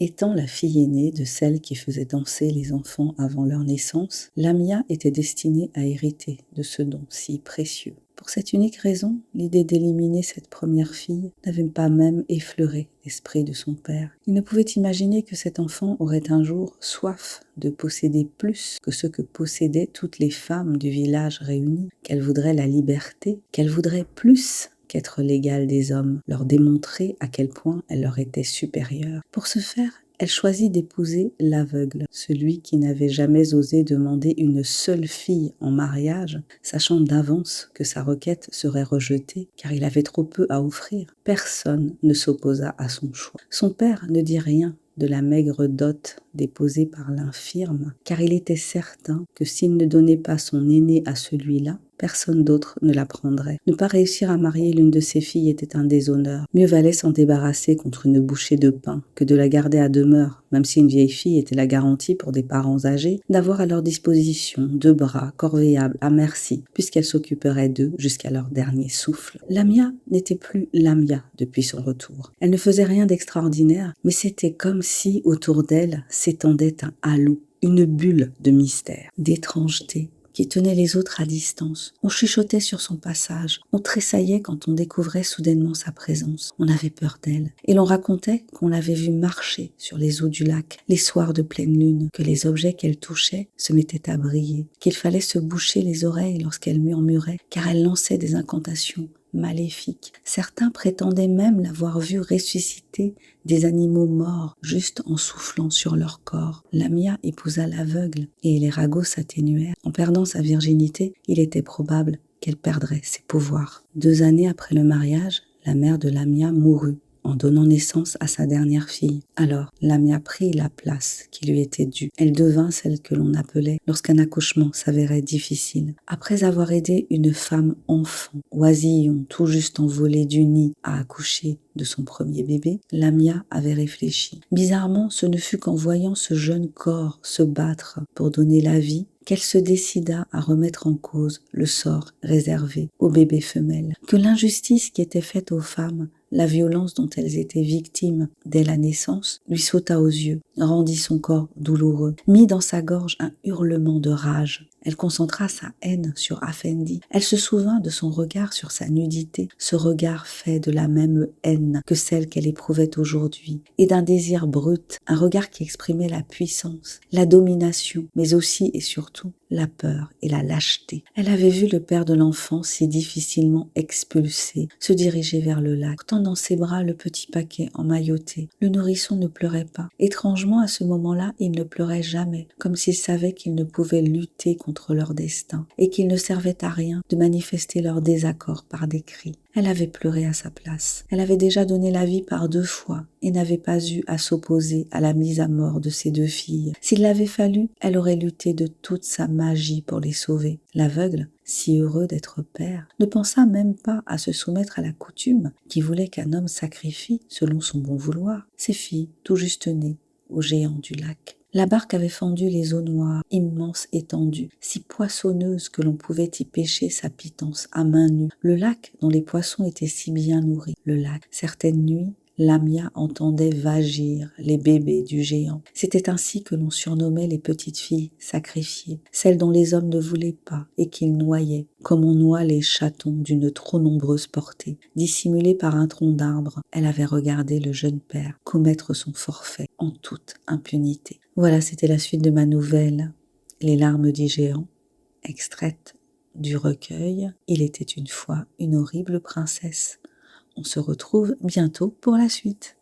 Étant la fille aînée de celle qui faisait danser les enfants avant leur naissance, Lamia était destinée à hériter de ce don si précieux. Pour cette unique raison, l'idée d'éliminer cette première fille n'avait pas même effleuré l'esprit de son père. Il ne pouvait imaginer que cet enfant aurait un jour soif de posséder plus que ce que possédaient toutes les femmes du village réunies, qu'elle voudrait la liberté, qu'elle voudrait plus qu'être l'égale des hommes, leur démontrer à quel point elle leur était supérieure. Pour ce faire, elle choisit d'épouser l'aveugle, celui qui n'avait jamais osé demander une seule fille en mariage, sachant d'avance que sa requête serait rejetée, car il avait trop peu à offrir. Personne ne s'opposa à son choix. Son père ne dit rien de la maigre dot déposée par l'infirme, car il était certain que s'il ne donnait pas son aîné à celui-là, personne d'autre ne la prendrait. Ne pas réussir à marier l'une de ses filles était un déshonneur. Mieux valait s'en débarrasser contre une bouchée de pain que de la garder à demeure, même si une vieille fille était la garantie pour des parents âgés d'avoir à leur disposition 2 bras corvéables à merci, puisqu'elle s'occuperait d'eux jusqu'à leur dernier souffle. Lamia n'était plus Lamia depuis son retour. Elle ne faisait rien d'extraordinaire, mais c'était comme si autour d'elle s'étendait un halo, une bulle de mystère, d'étrangeté, qui tenait les autres à distance. On chuchotait sur son passage, on tressaillait quand on découvrait soudainement sa présence. On avait peur d'elle, et l'on racontait qu'on l'avait vue marcher sur les eaux du lac, les soirs de pleine lune, que les objets qu'elle touchait se mettaient à briller, qu'il fallait se boucher les oreilles lorsqu'elle murmurait, car elle lançait des incantations maléfiques. Certains prétendaient même l'avoir vue ressusciter des animaux morts juste en soufflant sur leur corps. Lamia épousa l'aveugle et les ragots s'atténuèrent. En perdant sa virginité, il était probable qu'elle perdrait ses pouvoirs. 2 années après le mariage, la mère de Lamia mourut en donnant naissance à sa dernière fille. Alors, Lamia prit la place qui lui était due. Elle devint celle que l'on appelait lorsqu'un accouchement s'avérait difficile. Après avoir aidé une femme enfant, oisillon, tout juste envolée du nid, à accoucher de son premier bébé, Lamia avait réfléchi. Bizarrement, ce ne fut qu'en voyant ce jeune corps se battre pour donner la vie qu'elle se décida à remettre en cause le sort réservé aux bébés femelles, que l'injustice qui était faite aux femmes, la violence dont elles étaient victimes dès la naissance, lui sauta aux yeux, rendit son corps douloureux, mit dans sa gorge un hurlement de rage. Elle concentra sa haine sur Afendi. Elle se souvint de son regard sur sa nudité, ce regard fait de la même haine que celle qu'elle éprouvait aujourd'hui, et d'un désir brut, un regard qui exprimait la puissance, la domination, mais aussi et surtout la peur et la lâcheté. Elle avait vu le père de l'enfant si difficilement expulsé se diriger vers le lac, portant dans ses bras le petit paquet emmailloté. Le nourrisson ne pleurait pas. Étrangement, à ce moment-là, il ne pleurait jamais, comme s'il savait qu'il ne pouvait lutter contre leur destin et qu'il ne servait à rien de manifester leur désaccord par des cris. Elle avait pleuré à sa place. Elle avait déjà donné la vie par 2 fois et n'avait pas eu à s'opposer à la mise à mort de ses 2 filles. S'il l'avait fallu, elle aurait lutté de toute sa magie pour les sauver. L'aveugle, si heureux d'être père, ne pensa même pas à se soumettre à la coutume qui voulait qu'un homme sacrifie, selon son bon vouloir, ses filles tout juste nées aux géants du lac. La barque avait fendu les eaux noires, immense étendue, si poissonneuse que l'on pouvait y pêcher sa pitance à main nue. Le lac dont les poissons étaient si bien nourris. Le lac, certaines nuits, Lamia entendait vagir les bébés du géant. C'était ainsi que l'on surnommait les petites filles sacrifiées, celles dont les hommes ne voulaient pas et qu'ils noyaient, comme on noie les chatons d'une trop nombreuse portée. Dissimulée par un tronc d'arbre, elle avait regardé le jeune père commettre son forfait en toute impunité. Voilà, c'était la suite de ma nouvelle « Les larmes du géant », extraite du recueil « Il était une fois une horrible princesse ». On se retrouve bientôt pour la suite.